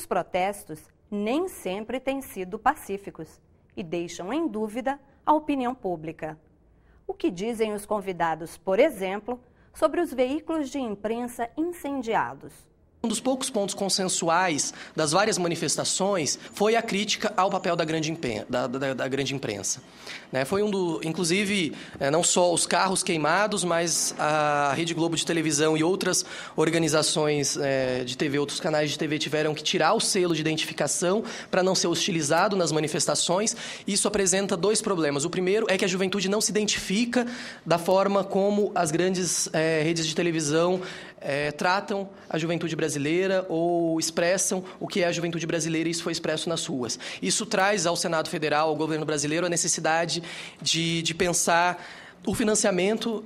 protestos nem sempre têm sido pacíficos e deixam em dúvida a opinião pública. O que dizem os convidados, por exemplo, sobre os veículos de imprensa incendiados? Um dos poucos pontos consensuais das várias manifestações foi a crítica ao papel da grande imprensa. Foi inclusive, não só os carros queimados, mas a Rede Globo de televisão e outras organizações de TV, outros canais de TV tiveram que tirar o selo de identificação para não ser hostilizado nas manifestações. Isso apresenta dois problemas. O primeiro é que a juventude não se identifica da forma como as grandes redes de televisão tratam a juventude brasileira ou expressam o que é a juventude brasileira, e isso foi expresso nas ruas. Isso traz ao Senado Federal, ao governo brasileiro, a necessidade de pensar o financiamento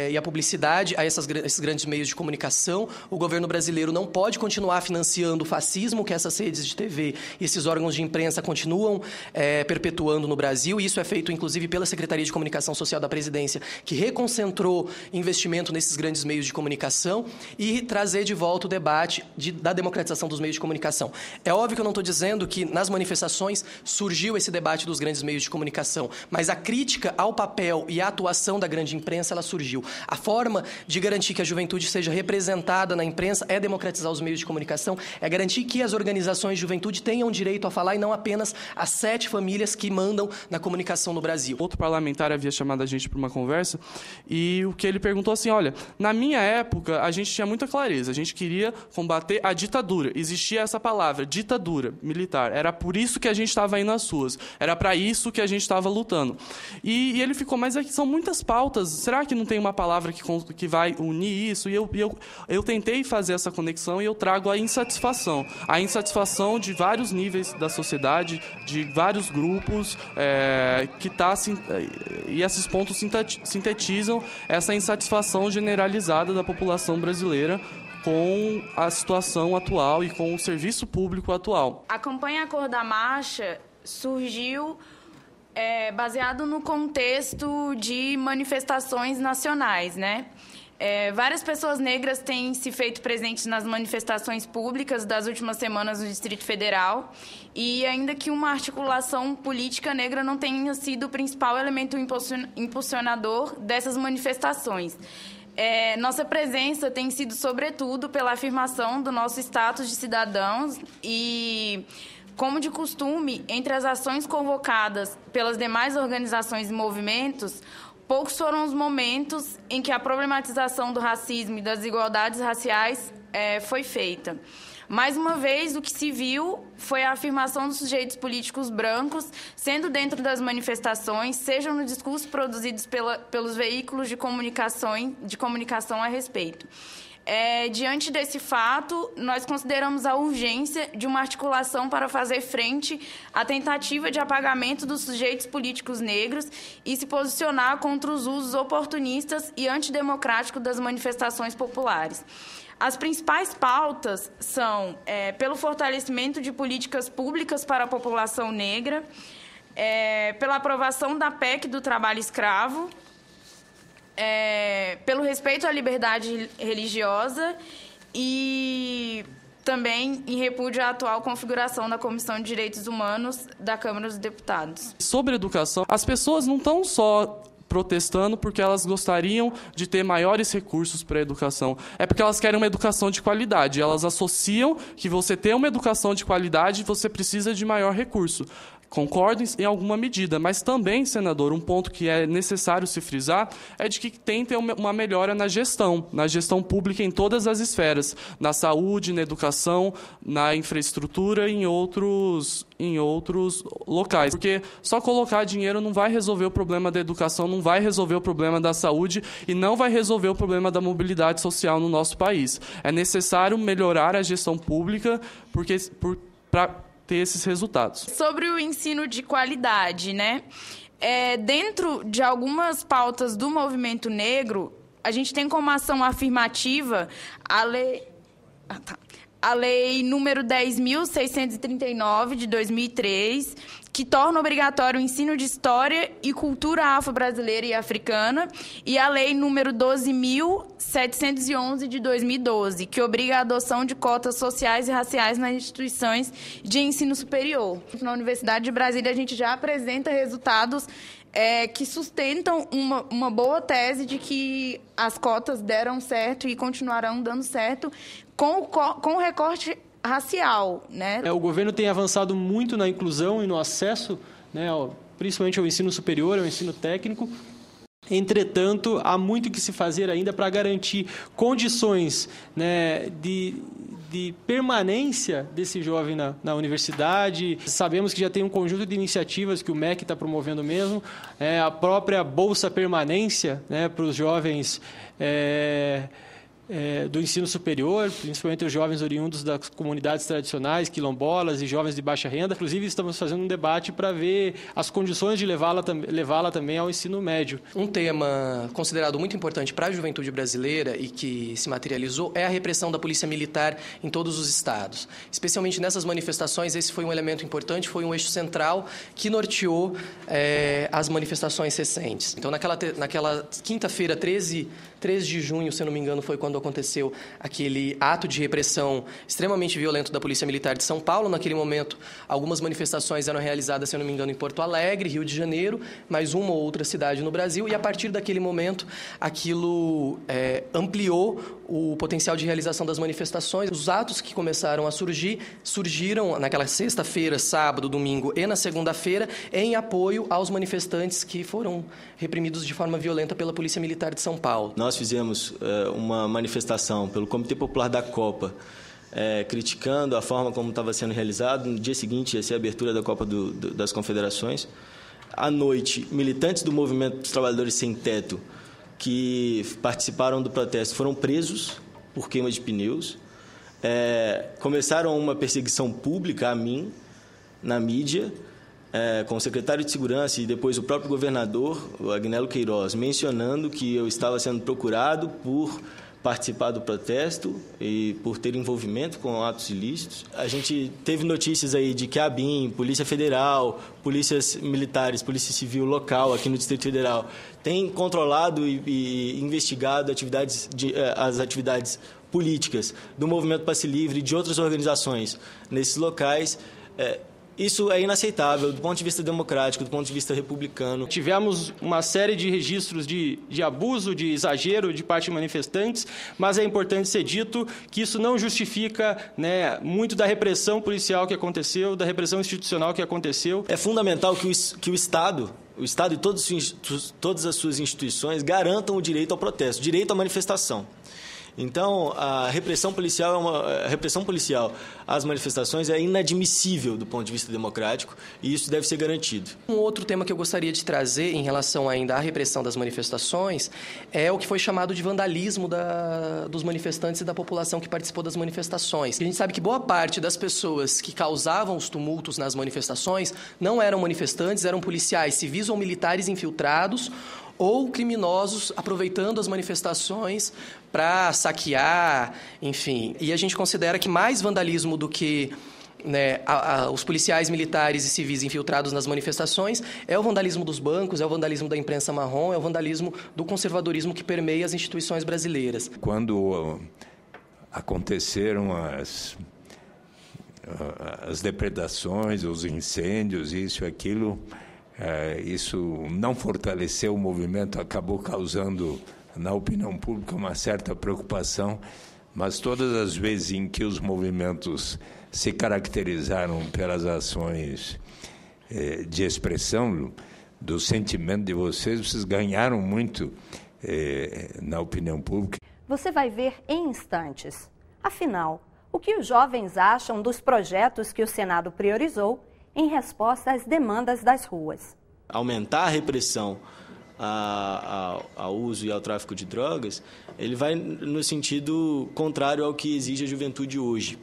e a publicidade a esses grandes meios de comunicação. O governo brasileiro não pode continuar financiando o fascismo que essas redes de TV e esses órgãos de imprensa continuam perpetuando no Brasil, e isso é feito, inclusive, pela Secretaria de Comunicação Social da Presidência, que reconcentrou investimento nesses grandes meios de comunicação, e trazer de volta o debate da democratização dos meios de comunicação. É óbvio que eu não estou dizendo que nas manifestações surgiu esse debate dos grandes meios de comunicação, mas a crítica ao papel e à atuação da grande imprensa, ela surgiu. A forma de garantir que a juventude seja representada na imprensa é democratizar os meios de comunicação, é garantir que as organizações de juventude tenham direito a falar e não apenas as 7 famílias que mandam na comunicação no Brasil. Outro parlamentar havia chamado a gente para uma conversa e o que ele perguntou assim, olha, na minha época a gente tinha muita clareza, a gente queria combater a ditadura, existia essa palavra, ditadura militar, era por isso que a gente estava indo às ruas, era para isso que a gente estava lutando. E ele ficou, mas são muitas pautas, será que não tem uma palavra que vai unir isso? E eu tentei fazer essa conexão e eu trago a insatisfação de vários níveis da sociedade, de vários grupos, e esses pontos sintetizam essa insatisfação generalizada da população brasileira com a situação atual e com o serviço público atual. A campanha Cor da Marcha surgiu baseado no contexto de manifestações nacionais, né? Várias pessoas negras têm se feito presentes nas manifestações públicas das últimas semanas no Distrito Federal, e ainda que uma articulação política negra não tenha sido o principal elemento impulsionador dessas manifestações. Nossa presença tem sido, sobretudo, pela afirmação do nosso status de cidadãos e, como de costume, entre as ações convocadas pelas demais organizações e movimentos, poucos foram os momentos em que a problematização do racismo e das desigualdades raciais foi feita. Mais uma vez, o que se viu foi a afirmação dos sujeitos políticos brancos, sendo dentro das manifestações, sejam no discurso produzidos pelos veículos de comunicação a respeito. Diante desse fato, nós consideramos a urgência de uma articulação para fazer frente à tentativa de apagamento dos sujeitos políticos negros e se posicionar contra os usos oportunistas e antidemocráticos das manifestações populares. As principais pautas são pelo fortalecimento de políticas públicas para a população negra, pela aprovação da PEC do trabalho escravo, pelo respeito à liberdade religiosa e também em repúdio à atual configuração da Comissão de Direitos Humanos da Câmara dos Deputados. Sobre educação, as pessoas não estão só protestando porque elas gostariam de ter maiores recursos para a educação. É porque elas querem uma educação de qualidade. Elas associam que você ter uma educação de qualidade, você precisa de maior recurso. Concordo em alguma medida, mas também, senador, um ponto que é necessário se frisar é de que tem que ter uma melhora na gestão pública em todas as esferas, na saúde, na educação, na infraestrutura e em outros locais. Porque só colocar dinheiro não vai resolver o problema da educação, não vai resolver o problema da saúde e não vai resolver o problema da mobilidade social no nosso país. É necessário melhorar a gestão pública para ter esses resultados. Sobre o ensino de qualidade, né? Dentro de algumas pautas do movimento negro, a gente tem como ação afirmativa a a Lei número 10.639, de 2003, que torna obrigatório o ensino de História e Cultura Afro-Brasileira e Africana, e a Lei número 12.711, de 2012, que obriga a adoção de cotas sociais e raciais nas instituições de ensino superior. Na Universidade de Brasília, a gente já apresenta resultados que sustentam uma boa tese de que as cotas deram certo e continuarão dando certo com o recorte racial, né? O governo tem avançado muito na inclusão e no acesso, né, principalmente ao ensino superior, ao ensino técnico. Entretanto, há muito que se fazer ainda para garantir condições, né, de permanência desse jovem na universidade. Sabemos que já tem um conjunto de iniciativas que o MEC está promovendo mesmo, a própria Bolsa Permanência, né, para os jovens do ensino superior, principalmente os jovens oriundos das comunidades tradicionais, quilombolas e jovens de baixa renda. Inclusive, estamos fazendo um debate para ver as condições de levá-la também ao ensino médio. Um tema considerado muito importante para a juventude brasileira e que se materializou é a repressão da polícia militar em todos os estados. Especialmente nessas manifestações, esse foi um elemento importante, foi um eixo central que norteou as manifestações recentes. Então, naquela quinta-feira, 3 de junho, se eu não me engano, foi quando aconteceu aquele ato de repressão extremamente violento da Polícia Militar de São Paulo. Naquele momento, algumas manifestações eram realizadas, se eu não me engano, em Porto Alegre, Rio de Janeiro, mais uma ou outra cidade no Brasil, e a partir daquele momento, aquilo ampliou o potencial de realização das manifestações. Os atos que começaram a surgiram naquela sexta-feira, sábado, domingo e na segunda-feira, em apoio aos manifestantes que foram reprimidos de forma violenta pela Polícia Militar de São Paulo. Nós fizemos uma manifestação pelo Comitê Popular da Copa, criticando a forma como estava sendo realizado. No dia seguinte ia ser a abertura da Copa das Confederações. À noite, militantes do Movimento dos Trabalhadores Sem Teto que participaram do protesto foram presos por queima de pneus. Começaram uma perseguição pública a mim, na mídia, com o secretário de Segurança e depois o próprio governador, o Agnello Queiroz, mencionando que eu estava sendo procurado por participar do protesto e por ter envolvimento com atos ilícitos. A gente teve notícias aí de que a ABIN, Polícia Federal, polícias militares, Polícia Civil local aqui no Distrito Federal tem controlado e investigado as atividades políticas do Movimento Passe Livre e de outras organizações nesses locais. Isso é inaceitável do ponto de vista democrático, do ponto de vista republicano. Tivemos uma série de registros de abuso, de exagero de parte de manifestantes, mas é importante ser dito que isso não justifica, né, muito da repressão policial que aconteceu, da repressão institucional que aconteceu. É fundamental que o Estado e todas as suas instituições garantam o direito ao protesto, direito à manifestação. Então, a repressão policial às manifestações é inadmissível do ponto de vista democrático e isso deve ser garantido. Um outro tema que eu gostaria de trazer em relação ainda à repressão das manifestações é o que foi chamado de vandalismo dos manifestantes e da população que participou das manifestações. A gente sabe que boa parte das pessoas que causavam os tumultos nas manifestações não eram manifestantes, eram policiais civis ou militares infiltrados ou criminosos aproveitando as manifestações para saquear, enfim. E a gente considera que mais vandalismo do que os policiais militares e civis infiltrados nas manifestações é o vandalismo dos bancos, é o vandalismo da imprensa marrom, é o vandalismo do conservadorismo que permeia as instituições brasileiras. Quando aconteceram as depredações, os incêndios, isso e aquilo, isso não fortaleceu o movimento, acabou causando na opinião pública uma certa preocupação, mas todas as vezes em que os movimentos se caracterizaram pelas ações de expressão do sentimento de vocês ganharam muito na opinião pública. Você vai ver em instantes. Afinal, o que os jovens acham dos projetos que o Senado priorizou em resposta às demandas das ruas? Aumentar a repressão ao uso e ao tráfico de drogas, ele vai no sentido contrário ao que exige a juventude hoje.